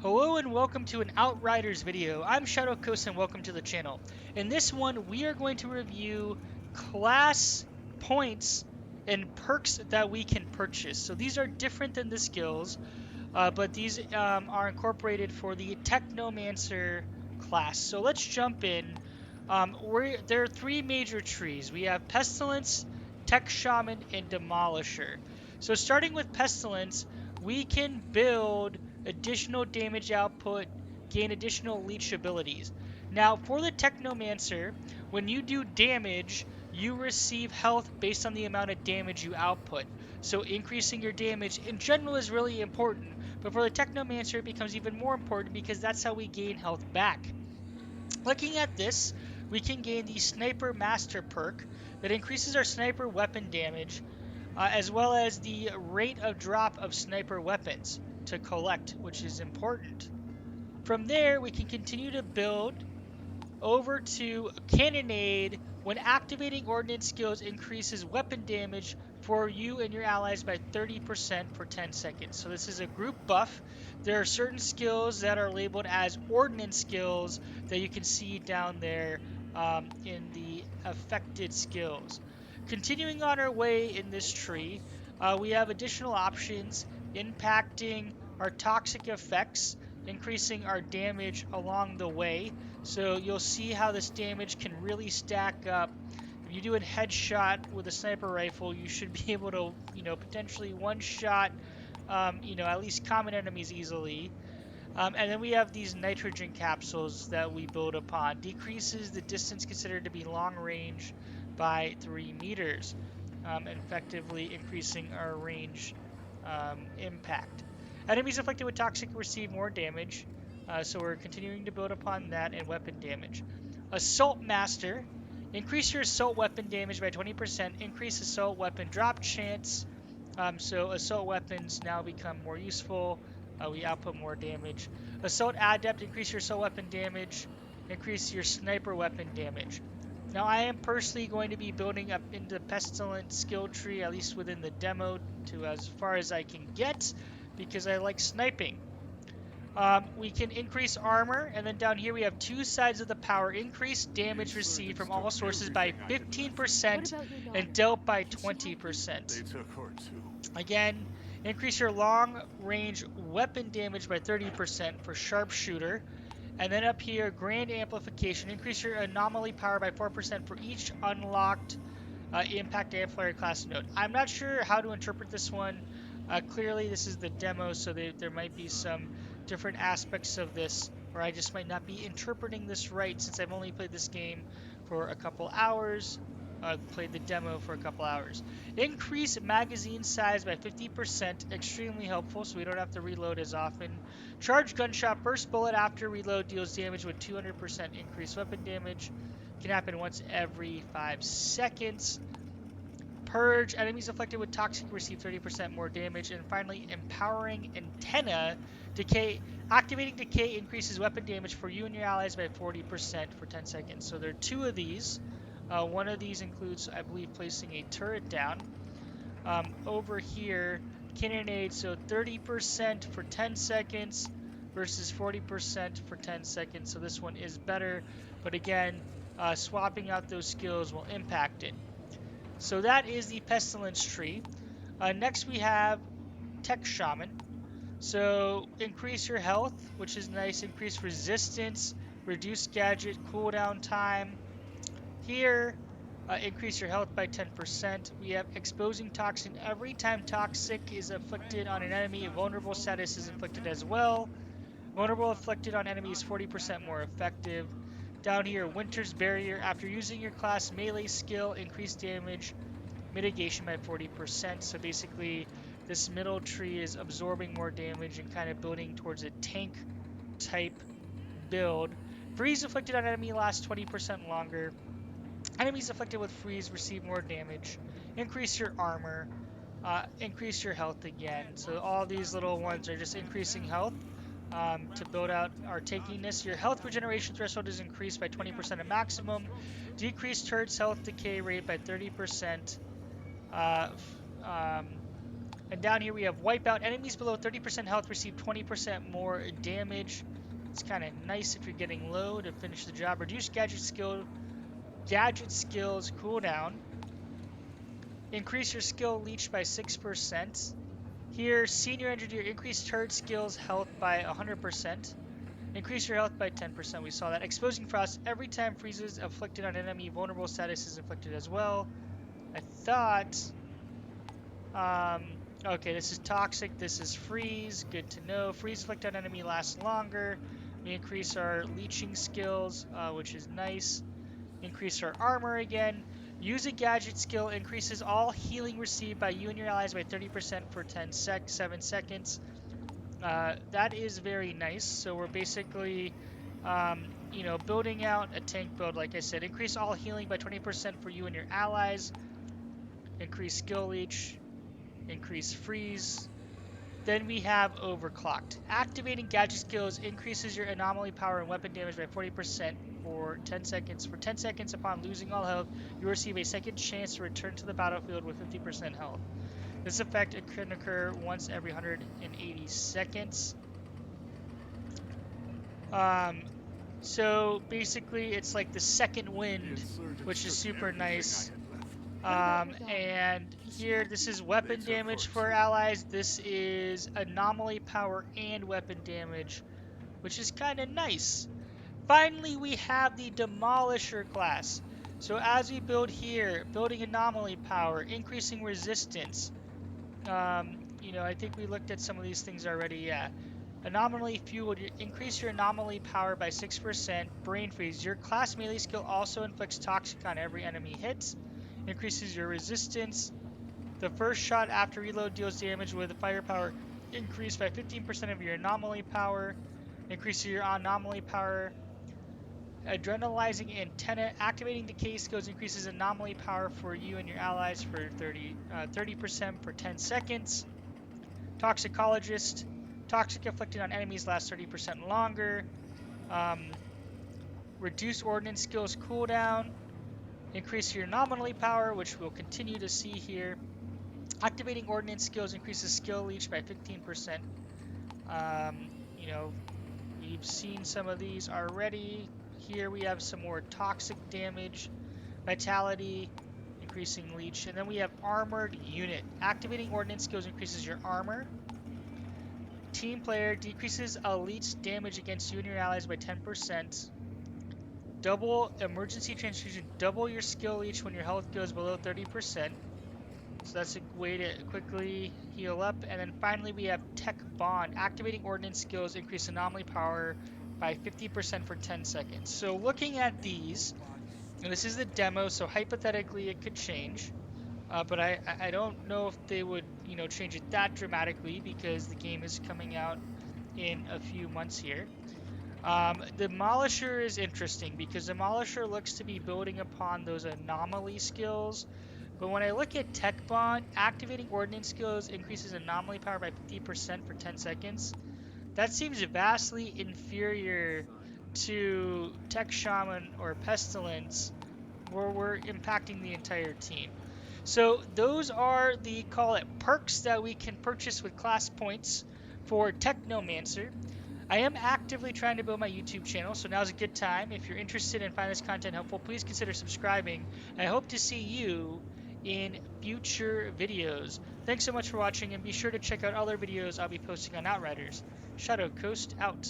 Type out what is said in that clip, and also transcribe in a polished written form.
Hello and welcome to an Outriders video. I'm Shadow Coast and welcome to the channel. In this one, we are going to review class points and perks that we can purchase. So these are different than the skills, but these are incorporated for the Technomancer class. So let's jump in. There are three major trees. We have Pestilence, Tech Shaman, and Demolisher. So starting with Pestilence, we can build additional damage output, gain additional leech abilities. Now, for the Technomancer, when you do damage, you receive health based on the amount of damage you output. So increasing your damage in general is really important, but for the Technomancer it becomes even more important because that's how we gain health back. Looking at this, we can gain the Sniper Master perk that increases our sniper weapon damage, as well as the rate of drop of sniper weapons to collect, which is important. From there, we can continue to build over to Cannonade. When activating ordnance skills increases weapon damage for you and your allies by 30% for 10 seconds. So this is a group buff. There are certain skills that are labeled as ordnance skills that you can see down there in the affected skills. Continuing on our way in this tree, we have additional options impacting our toxic effects, increasing our damage along the way. So you'll see how this damage can really stack up. If you do a headshot with a sniper rifle, you should be able to, potentially one shot, at least common enemies easily. And then we have these nitrogen capsules that we build upon. Decreases the distance considered to be long range by 3 meters, effectively increasing our range impact. Enemies afflicted with toxic receive more damage, so we're continuing to build upon that and weapon damage. Assault Master. Increase your assault weapon damage by 20%. Increase assault weapon drop chance. So assault weapons now become more useful. We output more damage. Assault Adept. Increase your assault weapon damage. Increase your sniper weapon damage. Now I am personally going to be building up into Pestilent skill tree, at least within the demo, to as far as I can get, because I like sniping. We can increase armor, and then down here we have two sides of the power. Increase damage received from all sources by 15% and dealt by 20%. Again, increase your long range weapon damage by 30% for sharpshooter. And then up here, grand amplification. Increase your anomaly power by 4% for each unlocked impact amplifier class node. I'm not sure how to interpret this one. Clearly, this is the demo, so there might be some different aspects of this, or I just might not be interpreting this right since I've only played this game for a couple hours. Played the demo for a couple hours. Increase magazine size by 50%, extremely helpful, so we don't have to reload as often. Charge gunshot burst bullet after reload deals damage with 200% increased weapon damage. Can happen once every 5 seconds. Purge. Enemies afflicted with toxic receive 30% more damage. And finally, empowering antenna. Decay. Activating decay increases weapon damage for you and your allies by 40% for 10 seconds. So there are two of these. One of these includes, I believe, placing a turret down. Over here, cannonade, so 30% for 10 seconds versus 40% for 10 seconds. So this one is better, but again, swapping out those skills will impact it. So that is the Pestilence tree. Next we have Tech Shaman. So increase your health, which is nice. Increase resistance, reduce gadget cooldown time. Here, increase your health by 10%. We have Exposing Toxin. Every time Toxic is afflicted on an enemy, a vulnerable status is inflicted as well. Vulnerable afflicted on enemy is 40% more effective. Down here, Winter's Barrier. After using your class melee skill, increase damage mitigation by 40%. So basically, this middle tree is absorbing more damage and kind of building towards a tank type build. Freeze afflicted on enemy lasts 20% longer. Enemies afflicted with freeze receive more damage. Increase your armor. Increase your health again. So all these little ones are just increasing health. To build out our tankiness. Your health regeneration threshold is increased by 20% at maximum. Decrease turret's health decay rate by 30%. And down here we have Wipeout. Enemies below 30% health receive 20% more damage. It's kind of nice if you're getting low to finish the job. Reduce gadget skills cooldown. Increase your skill leech by 6%. Here, Senior Engineer, increase turret skills health by 100%. Increase your health by 10%. We saw that. Exposing Frost. Every time freezes afflicted on enemy, vulnerable status is inflicted as well. I thought... okay, this is Toxic. This is Freeze. Good to know. Freeze afflicted on enemy lasts longer. We increase our leeching skills, which is nice. Increase our armor again. Use a gadget skill. Increases all healing received by you and your allies by 30% for 7 seconds. That is very nice. So we're basically, building out a tank build, like I said. Increase all healing by 20% for you and your allies. Increase skill leech. Increase freeze. Then we have Overclocked. Activating gadget skills increases your anomaly power and weapon damage by 40% for 10 seconds. For 10 seconds upon losing all health, you receive a second chance to return to the battlefield with 50% health. This effect can occur once every 180 seconds. So basically it's like the second wind, which is super nice. And here, this is weapon damage for allies. This is anomaly power and weapon damage, which is kind of nice. Finally, we have the Demolisher class. So as we build here, building anomaly power, increasing resistance. I think we looked at some of these things already, yeah. Anomaly fueled, increase your anomaly power by 6%. Brain freeze. Your class melee skill also inflicts toxic on every enemy hit. Increases your resistance. The first shot after reload deals damage with firepower increased by 15% of your anomaly power. Increases your anomaly power. Adrenalizing antenna. Activating decay skills increases anomaly power for you and your allies for 30% for 10 seconds. Toxicologist. Toxic inflicted on enemies lasts 30% longer. Reduce ordnance skills cooldown. Increase your anomaly power, which we'll continue to see here. Activating ordnance skills increases skill leech by 15%. We've seen some of these already. Here we have some more toxic damage. Vitality, increasing leech. And then we have armored unit. Activating ordnance skills increases your armor. Team player decreases elite's damage against you and your allies by 10%. Double emergency transfusion. Double your skill leech when your health goes below 30%. So that's a way to quickly heal up. And then finally we have Tech Bond. Activating ordnance skills increase anomaly power by 50% for 10 seconds. So looking at these, and this is the demo, so hypothetically it could change. But I don't know if they would, change it that dramatically because the game is coming out in a few months here. Demolisher is interesting because Demolisher looks to be building upon those anomaly skills. But when I look at Tech Bond, activating ordnance skills increases anomaly power by 50% for 10 seconds. That seems vastly inferior to Tech Shaman or Pestilence, where we're impacting the entire team. So those are the, call it, perks that we can purchase with class points for Technomancer. I am actively trying to build my YouTube channel, so now's a good time. If you're interested and find this content helpful, please consider subscribing. I hope to see you in future videos. Thanks so much for watching, and be sure to check out other videos I'll be posting on Outriders. Shadow Coast out.